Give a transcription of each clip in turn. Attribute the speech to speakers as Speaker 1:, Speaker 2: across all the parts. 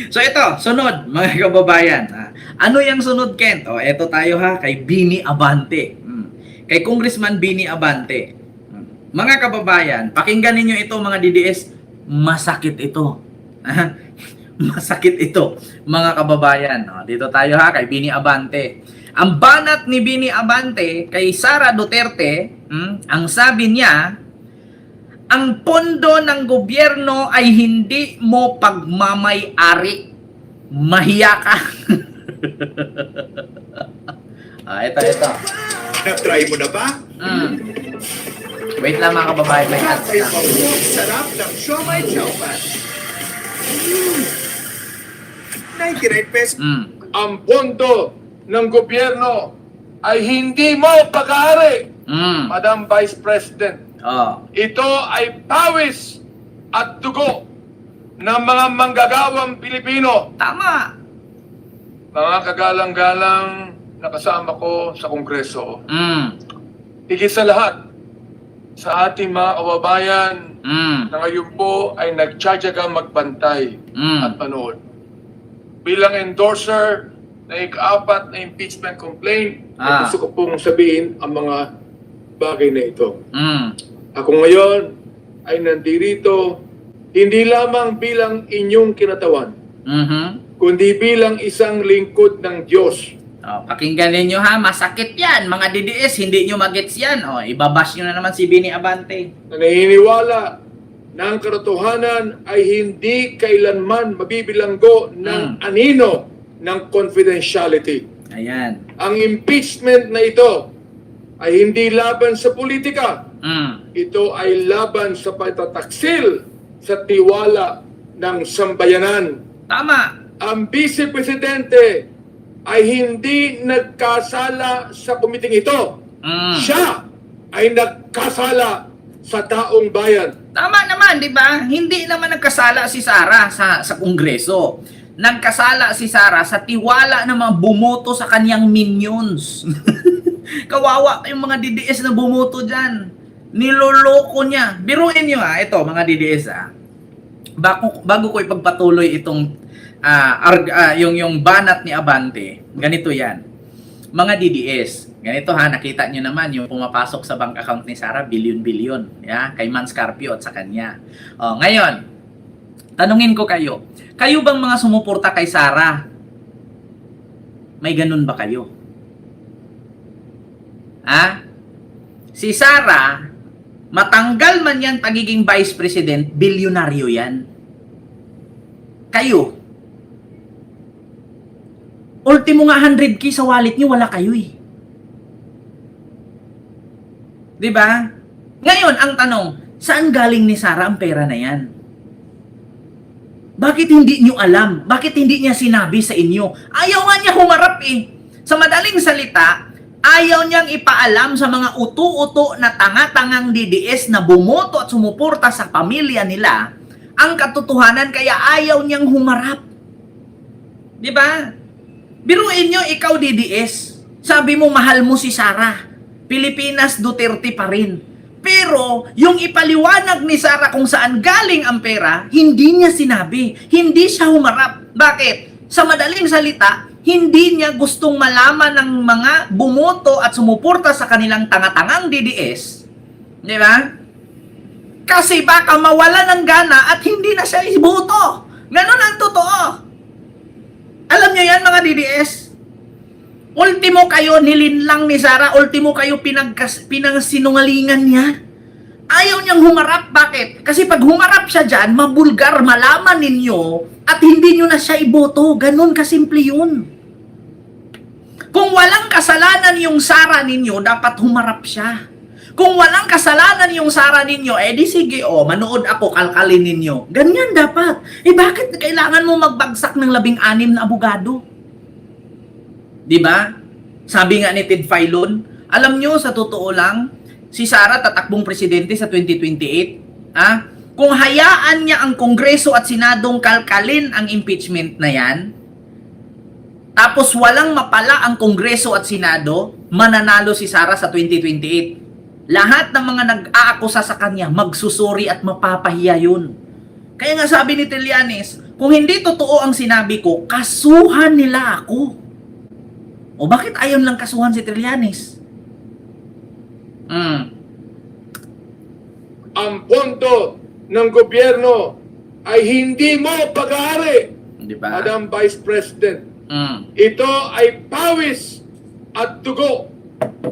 Speaker 1: So ito, sunod mga kababayan. Ano yung sunod, Kent? O, ito tayo ha, kay Bini Abante. Kay Congressman Bini Abante. Mga kababayan, pakinggan ninyo ito mga DDS, masakit ito. Masakit ito, mga kababayan. O, dito tayo ha, kay Bini Abante. Ang banat ni Bini Abante kay Sara Duterte, ang sabi niya, ang pondo ng gobyerno ay hindi mo pagmamay-ari. Mahiya ka. Ito.
Speaker 2: Na-try mo na ba?
Speaker 1: Wait lang mga kababayan. May ads na.
Speaker 2: Sarap ng siomai chowpan. 99 pesos.
Speaker 3: Ang pondo ng gobyerno ay hindi mo pag-aari, Madam Vice President. Ito ay pawis at dugo ng mga manggagawang Pilipino.
Speaker 1: Tama.
Speaker 3: Mga kagalang-galang na kasama ko sa Kongreso. Higit sa lahat, sa ating mga kababayan na ngayon po ay nagtsatsaga magbantay at manood. Bilang endorser na ika-4 na impeachment complaint, gusto ko pong sabihin ang mga bagay na ito. Ako ngayon ay nandirito hindi lamang bilang inyong kinatawan, kundi bilang isang lingkod ng Diyos.
Speaker 1: Pakinggan ninyo ha, masakit yan. Mga DDS, hindi nyo magets yan. Ibabash nyo na naman si Bini Abante.
Speaker 3: Na naniniwala na ang katotohanan ay hindi kailanman mabibilanggo ng anino ng confidentiality.
Speaker 1: Ayan.
Speaker 3: Ang impeachment na ito ay hindi laban sa politika. Ito ay laban sa pagtataksil sa tiwala ng sambayanan.
Speaker 1: Tama.
Speaker 3: Ang Vice Presidente ay hindi nagkasala sa komiting ito. Siya ay nagkasala sa taong bayan.
Speaker 1: Tama naman, di ba? Hindi naman nagkasala si Sara sa Kongreso. Nagkasala si Sara sa tiwala ng mga bumoto sa kanyang minions. Kawawa yung mga DDS na bumoto dyan. Niloloko niya. Biruin nyo ito mga DDS bago ko ipagpatuloy itong yung banat ni Abante, ganito yan. Mga DDS, ganito nakita nyo naman yung pumapasok sa bank account ni Sara, bilyon-bilyon, kay Man Scarpio at sa kanya. Ngayon, tanungin ko kayo bang mga sumuporta kay Sara, may ganun ba kayo? Si Sara, matanggal man yan pagiging vice president, bilyonaryo yan. Kayo, ultimo nga 100k sa wallet nyo, wala kayo Di ba? Ngayon, ang tanong, saan galing ni Sara ang pera na yan? Bakit hindi nyo alam? Bakit hindi niya sinabi sa inyo? Ayaw nga niya humarap Sa madaling salita, ayaw niyang ipaalam sa mga uto-uto na tanga-tangang DDS na bumoto at sumuporta sa pamilya nila ang katotohanan, kaya ayaw niyang humarap. Di ba? Biruin nyo, ikaw DDS, sabi mo mahal mo si Sara, Pilipinas Duterte pa rin. Pero yung ipaliwanag ni Sara kung saan galing ang pera, hindi niya sinabi, hindi siya humarap. Bakit? Sa madaling salita, hindi niya gustong malaman ng mga bumoto at sumuporta sa kanilang tanga-tangang DDS. Di ba? Kasi baka mawala ng gana at hindi na siya iboto. Ganon ang totoo. Alam nyo yan mga DDS? Ultimo kayo nilinlang ni Sara, ultimo kayo pinangsinungalingan niya. Ayaw niyang humarap. Bakit? Kasi pag humarap siya dyan, mabulgar, malaman ninyo at hindi nyo na siya iboto. Ganon kasimple yun. Kung walang kasalanan yung Sara ninyo, dapat humarap siya. Kung walang kasalanan yung Sara ninyo, di sige, manood ako, kalkalin ninyo. Ganyan dapat. Bakit kailangan mo magbagsak ng 16 na abogado? Di ba? Sabi nga ni Ted Filon, alam nyo, sa totoo lang, si Sara tatakbong presidente sa 2028. Kung hayaan niya ang Kongreso at Senadong kalkalin ang impeachment na yan, tapos walang mapala ang Kongreso at Senado, mananalo si Sara sa 2028. Lahat ng mga nag-aakusa sa kanya, magsusuri at mapapahiya yun. Kaya nga sabi ni Trillanes, Kung hindi totoo ang sinabi ko, kasuhan nila ako. O bakit ayaw lang kasuhan si Trillanes?
Speaker 3: Ang pondo ng gobyerno ay hindi mo pag-aari,
Speaker 1: Di ba?
Speaker 3: Madam Vice President.
Speaker 1: Mm.
Speaker 3: Ito ay pawis at dugo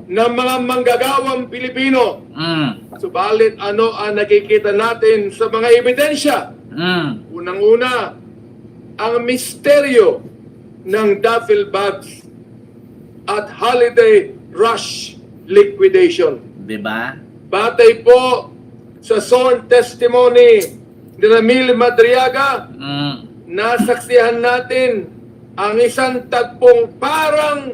Speaker 3: ng mga manggagawang Pilipino. Subalit ano ang nakikita natin sa mga ebidensya? Unang-una, ang misteryo ng duffel bags at holiday rush liquidation.
Speaker 1: Di ba?
Speaker 3: Batay po sa sworn testimony ni Ramil Madriaga, nasaksihan natin ang isang tagpong parang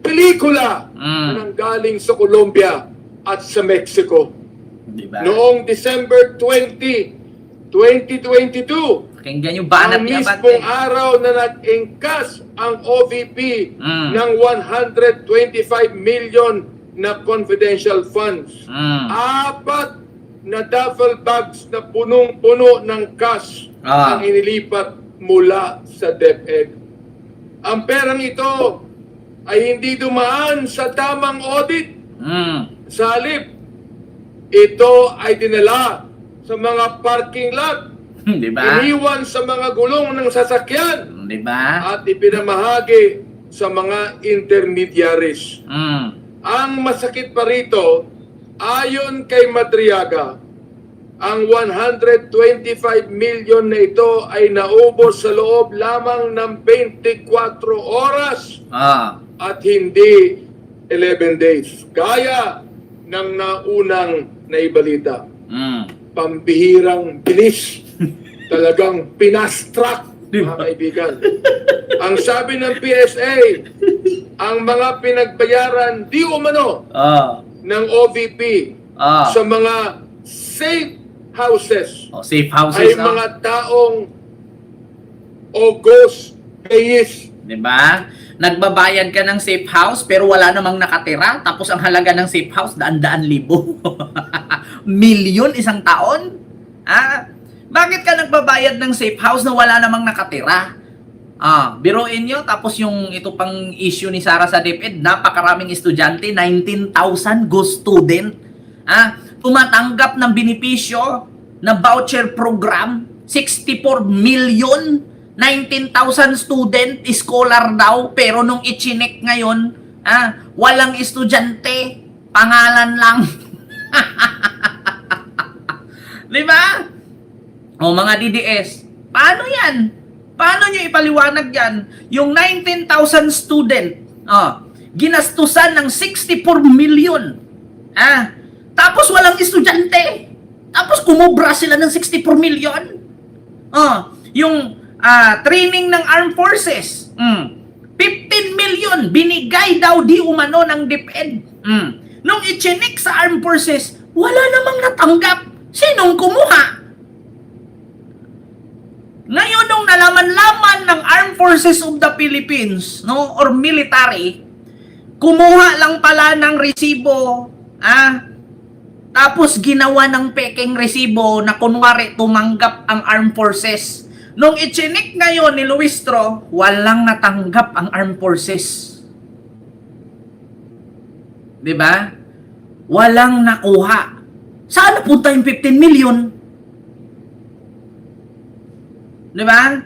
Speaker 3: pelikula na nanggaling sa Colombia at sa Mexico.
Speaker 1: Di ba?
Speaker 3: Noong December 20, 2022,
Speaker 1: Pakinggan yung banat
Speaker 3: ang
Speaker 1: niya,
Speaker 3: mismong
Speaker 1: Bante.
Speaker 3: araw na nag-encash ang OVP ng 125 million na confidential funds. Apat na duffel bags na punong-puno ng cash ang inilipat mula sa DepEd. Ang perang ito ay hindi dumaan sa tamang audit. Sa halip, ito ay dinala sa mga parking lot,
Speaker 1: Di ba?
Speaker 3: iniwan sa mga gulong ng sasakyan,
Speaker 1: Di ba?
Speaker 3: at ipinamahagi sa mga intermediaries. Ang masakit pa rito, ayon kay Madriaga, ang 125 million na ito ay naubos sa loob lamang ng 24 oras at hindi 11 days. Gaya ng naunang naibalita. Pambihirang bilis. Talagang pinastrak, mga kaibigan. Ang sabi ng PSA, ang mga pinagbayaran di umano ng OVP sa mga safe houses
Speaker 1: Safe houses,
Speaker 3: ay mga taong Ogos Reyes.
Speaker 1: Di ba? Nagbabayad ka ng safe house pero wala namang nakatira. Tapos ang halaga ng safe house, daan-daan libo. Milyon isang taon? Bakit ka nagbabayad ng safe house na wala namang nakatira? Biruin nyo, tapos yung ito pang issue ni Sara sa DepEd, napakaraming estudyante, 19,000 go student. Tumatanggap ng benepisyo na voucher program, 64 million, 19,000 student, scholar daw, pero nung ichinek ngayon, walang estudyante, pangalan lang. Di ba? O mga DDS, paano yan? Paano nyo ipaliwanag yan? Yung 19,000 student, ginastusan ng 64 million. Tapos walang estudyante. Tapos kumubra sila ng 64 million. Yung training ng armed forces, 15 million binigay daw di umano ng DepEd. Nung ichinik sa armed forces, wala namang natanggap. Sinong kumuha? Ngayon, nung nalaman-laman ng Armed Forces of the Philippines, or military, kumuha lang pala ng resibo, tapos ginawa ng peking resibo na kunwari tumanggap ang Armed Forces. Nung ichinik ngayon ni Luistro, walang natanggap ang Armed Forces. Diba? Walang nakuha. Saan napunta yung 15 million? Diba?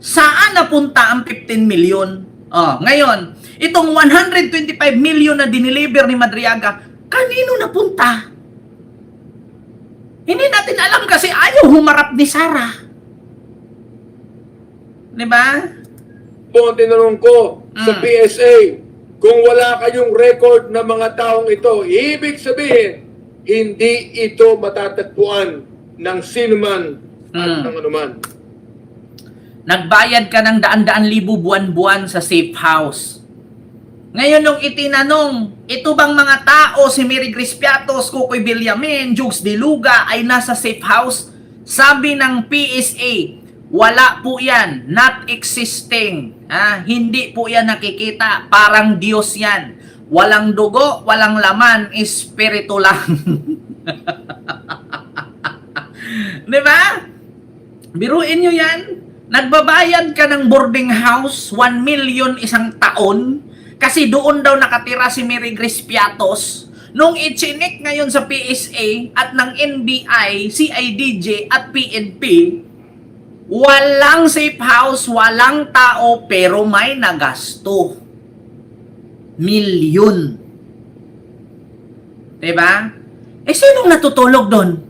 Speaker 1: Saan napunta ang 15 million? Ngayon, itong 125 million na dineliver ni Madriaga, kanino napunta? Hindi natin alam kasi ayaw humarap ni Sara. Diba?
Speaker 3: Po ang tinanong ko sa PSA, kung wala kayong record ng mga taong ito, ibig sabihin, hindi ito matatagpuan ng sinuman at ng anuman.
Speaker 1: Nagbayad ka ng daan-daan libo buwan-buwan sa safe house. Ngayon nung itinanong, ito bang mga tao, si Mary Crispiatos, Kukoy Villamin, Jukes Diluga ay nasa safe house? Sabi ng PSA, wala po yan, not existing. Hindi po yan nakikita, parang Diyos yan. Walang dugo, walang laman, espiritu lang. Diba? Biruin nyo yan. Nagbabayad ka ng boarding house, 1 million isang taon, kasi doon daw nakatira si Mary Grace Piatos. Nung ichinik ngayon sa PSA at ng NBI, CIDJ at PNP, walang safe house, walang tao, pero may nagasto. Milyon. Diba? Eh, sinong natutulog doon?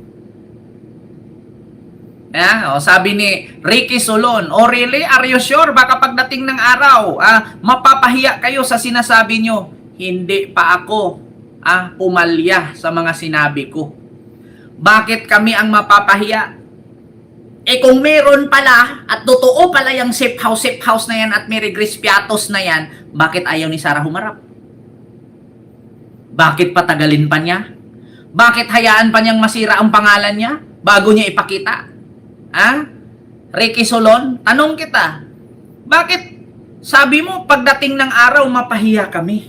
Speaker 1: Sabi ni Ricky Solon, "Oh really? Are you sure? Baka pagdating ng araw, mapapahiya kayo sa sinasabi nyo." Hindi pa ako pumalya sa mga sinabi ko. Bakit kami ang mapapahiya? Eh kung meron pala at totoo pala yung safe house na yan at Mary Grace Piatos na yan, bakit ayaw ni Sarah humarap? Bakit patagalin pa niya? Bakit hayaan pa niyang masira ang pangalan niya bago niya ipakita? Ricky Solon, tanong kita, bakit sabi mo pagdating ng araw mapahiya kami?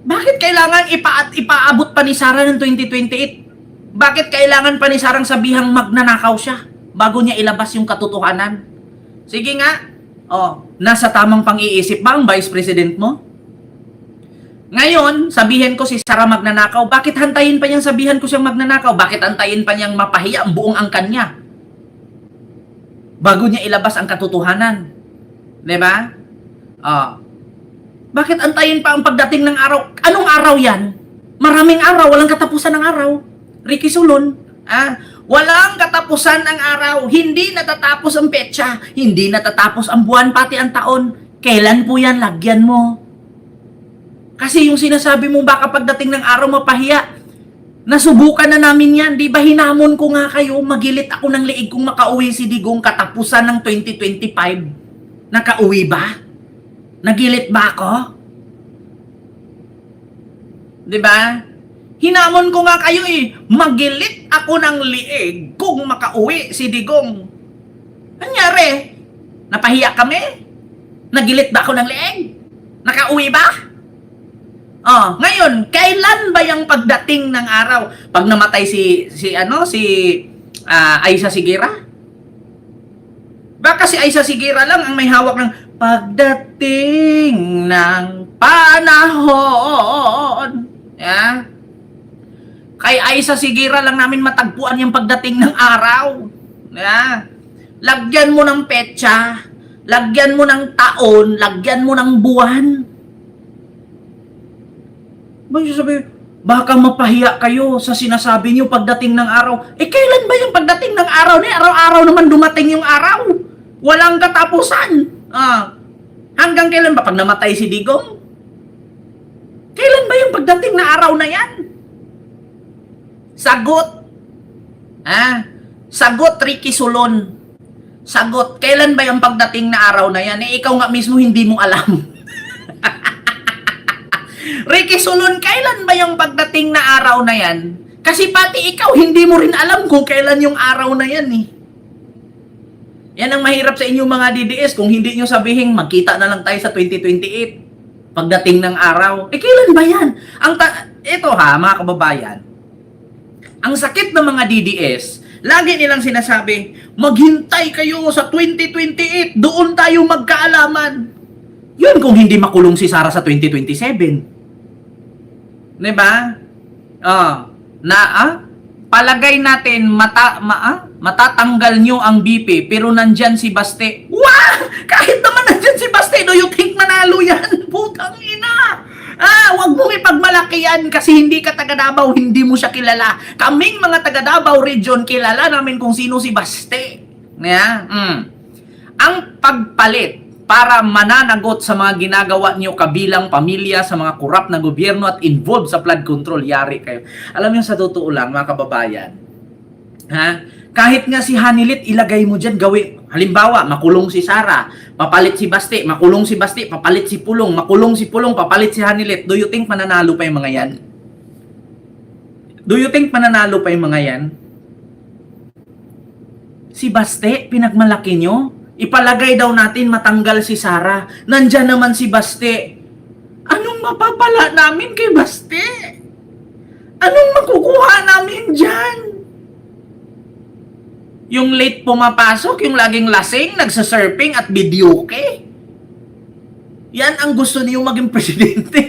Speaker 1: Bakit kailangan ipaabot pa ni Sarah ng 2028? Bakit kailangan pa ni Sarah sabihang magnanakaw siya bago niya ilabas yung katotohanan? Sige nga, nasa tamang pang-iisip ba ang Vice President mo? Ngayon, sabihin ko si Sarah magnanakaw, bakit hantayin pa niyang sabihan ko siyang magnanakaw? Bakit hantayin pa niyang mapahiya ang buong angkan niya? Bago niya ilabas ang katotohanan. Diba? Bakit antayin pa ang pagdating ng araw? Anong araw yan? Maraming araw, walang katapusan ng araw. Ricky Solon, walang katapusan ang araw. Hindi natatapos ang petsa. Hindi natatapos ang buwan, pati ang taon. Kailan po yan? Lagyan mo. Kasi yung sinasabi mo baka pagdating ng araw mapahiya, nasubukan na namin yan. Di ba hinamon ko nga kayo, magilit ako ng liig kung makauwi si Digong katapusan ng 2025. Nakauwi ba? Nagilit ba ako? Di ba? Hinamon ko nga kayo magilit ako ng liig kung makauwi si Digong. Anyari? Napahiya kami? Nagilit ba ako ng liig? Nakauwi ba? Ngayon, kailan ba yung pagdating ng araw? Pag namatay si Aisa Sigira? Baka si Aisa Sigira lang ang may hawak ng pagdating ng panahon. Kay Aisa Sigira lang namin matagpuan yung pagdating ng araw. Lagyan mo ng petsa, lagyan mo ng taon, lagyan mo ng buwan. Sabi, baka mapahiya kayo sa sinasabi niyo pagdating ng araw. Eh, kailan ba yung pagdating ng araw? Araw-araw naman dumating yung araw. Walang katapusan. Hanggang kailan ba? Pag namatay si Digong? Kailan ba yung pagdating na araw na yan? Sagot. Sagot, Ricky Solon. Sagot. Kailan ba yung pagdating na araw na yan? Ikaw nga mismo hindi mo alam. Ricky Solon, kailan ba yung pagdating na araw na yan? Kasi pati ikaw, hindi mo rin alam kung kailan yung araw na yan Yan ang mahirap sa inyong mga DDS kung hindi nyo sabihin, magkita na lang tayo sa 2028. Pagdating ng araw. Eh, kailan ba yan? Ito mga kababayan. Ang sakit ng mga DDS, lagi nilang sinasabi, maghintay kayo sa 2028, doon tayo magkaalaman. Yun kung hindi makulong si Sarah sa 2027. Diba? Palagay natin matatanggal nyo ang BP pero nandyan si Baste. Wow! Kahit naman nandyan si Baste, do you think manalo yan? Putang ina! Wag mo ipagmalaki yan kasi hindi ka taga Davao, hindi mo siya kilala. Kaming mga taga Davao region, kilala namin kung sino si Baste. Ang pagpalit para mananagot sa mga ginagawa niyo kabilang pamilya sa mga korap na gobyerno at involved sa flood control, yari kayo. Alam niyo sa totoo lang, mga kababayan, kahit nga si Hanilit, ilagay mo dyan, gawin. Halimbawa, makulong si Sarah, papalit si Baste, makulong si Baste, papalit si Pulong, makulong si Pulong, papalit si Hanilit. Do you think mananalo pa yung mga yan? Do you think mananalo pa yung mga yan? Si Baste, pinagmalaki nyo? Ipalagay daw natin matanggal si Sarah. Nandyan naman si Baste. Anong mapapala namin kay Baste? Anong makukuha namin dyan? Yung late pumapasok, yung laging lasing, nagsasurfing at videoke. Yan ang gusto niyo maging presidente.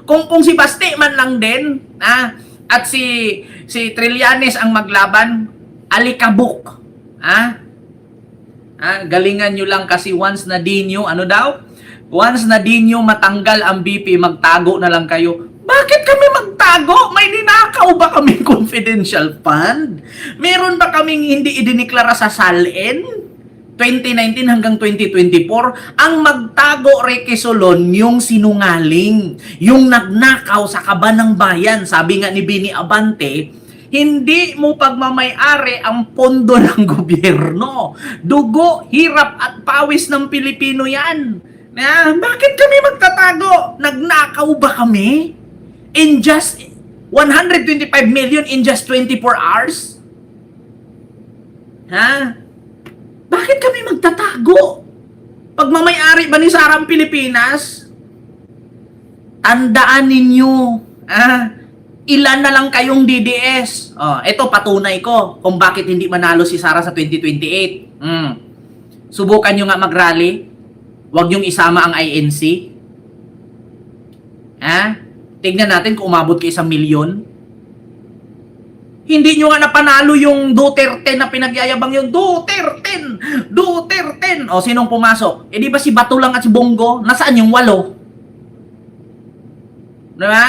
Speaker 1: kung si Baste man lang din, at si Trillanes ang maglaban, alikabok. Galingan nyo lang kasi once na di nyo, once na di nyo matanggal ang BP, magtago na lang kayo. Bakit kami magtago? May ninakaw ba kaming confidential fund? Meron ba kaming hindi idiniklara sa SALN? 2019 hanggang 2024, ang magtago Requesón yung sinungaling, yung nagnakaw sa kaban ng bayan. Sabi nga ni Bini Abante, hindi mo pagmamay-ari ang pondo ng gobyerno. Dugo, hirap at pawis ng Pilipino yan. Bakit kami magtatago? Nagnakaw ba kami? In just 125 million in just 24 hours? Bakit kami magtatago? Pagmamay-ari ba ni Sara ang Pilipinas? Tandaan ninyo, ilan na lang kayong DDS. Ito patunay ko kung bakit hindi manalo si Sara sa 2028. Subukan nyo nga mag-rally. Huwag nyong isama ang INC. Tignan natin kung umabot ka 1 milyon. Hindi nyo nga napanalo yung Duterte na pinagyayabang yung Duterte. Sinong pumasok? Di ba si Bato lang at si Bongo? Nasaan yung 8? Diba?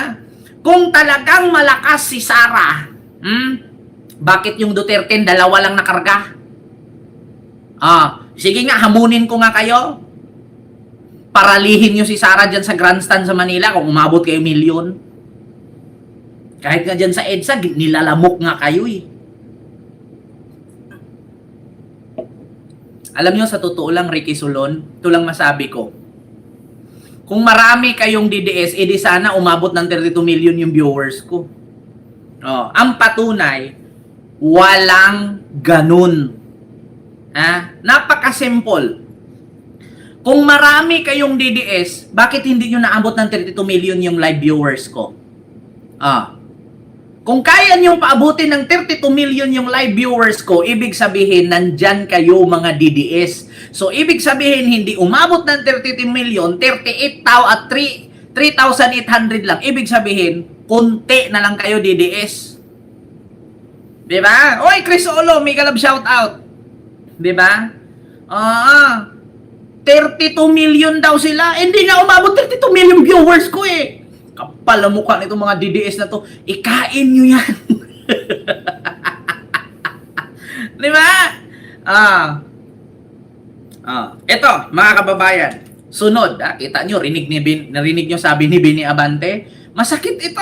Speaker 1: Kung talagang malakas si Sara, bakit yung Duterte 2 lang nakarga? Sige nga, hamunin ko nga kayo. Paralihin nyo si Sara dyan sa grandstand sa Manila kung umabot kayo milyon. Kahit nga dyan sa EDSA, nilalamok nga kayo eh. Alam nyo, sa totoo lang, Ricky Solon, ito lang masabi ko. Kung marami kayong DDS, edi sana umabot ng 32 million yung viewers ko. Ang patunay, walang ganun. Napaka-simple. Kung marami kayong DDS, bakit hindi nyo naabot ng 32 million yung live viewers ko? Kung kaya nyo paabutin ng 32 million yung live viewers ko, ibig sabihin, nandyan kayo mga DDS. So, ibig sabihin, hindi umabot ng 32 million, 3,800 lang. Ibig sabihin, konti na lang kayo DDS. Diba? Oy, Chris Olo, may kalab shoutout. Diba? 32 million daw sila. Hindi nga umabot 32 million viewers ko eh. Kapal ang mukha nitong mga DDS na to. Ikain nyo yan. Diba? Ito, mga kababayan. Sunod, kita nyo, narinig nyo sabi ni Bini Abante. Masakit ito,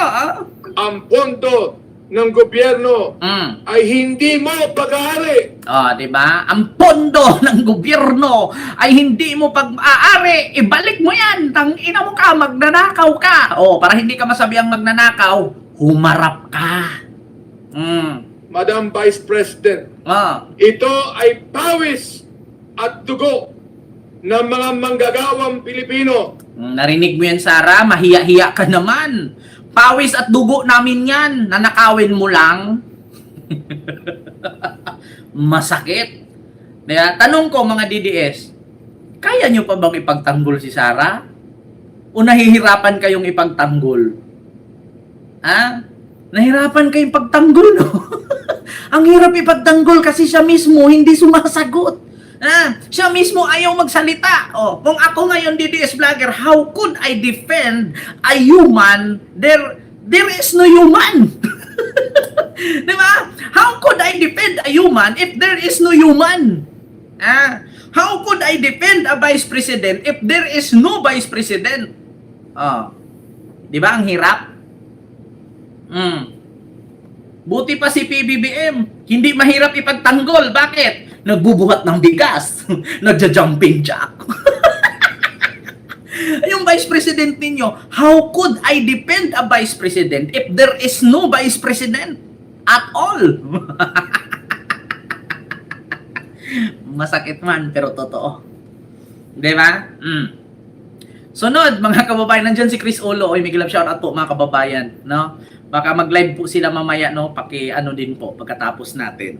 Speaker 3: Ang pondo ng gobyerno ay hindi mo pag-aari.
Speaker 1: Diba? Ang pondo ng gobyerno ay hindi mo pag-aari. Ibalik mo yan. Tangina mo ka, magnanakaw ka. Para hindi ka masabihang magnanakaw, humarap ka.
Speaker 3: Madam Vice President, ito ay pawis at dugo ng mga manggagawang Pilipino.
Speaker 1: Narinig mo yan, Sara? Mahiya-hiya ka naman. Pawis at dugo namin yan. Nanakawin mo lang. Masakit. Tanong ko mga DDS, kaya nyo pa bang ipagtanggol si Sara? O nahihirapan kayong ipagtanggol? Nahirapan kayong pagtanggol, no? Ang hirap ipagtanggol kasi siya mismo hindi sumasagot. Siya mismo ayaw magsalita. Kung ako ngayon DDS vlogger, how could I defend a human? There is no human. Diba? How could I defend a human if there is no human? How could I defend a vice president if there is no vice president? Diba ang hirap? Buti pa si PBBM, hindi mahirap ipagtanggol. Bakit? Nagbubuhat ng bigas. Nagja-jumping jack. Yung vice president ninyo, how could I defend a vice president if there is no vice president at all? Masakit man, pero totoo. Diba? Sunod, mga kababayan, nandyan si Chris Olo. Oy, Miguel shoutout po mga kababayan, no? Baka mag-live po sila mamaya, no? Paki ano din po pagkatapos natin.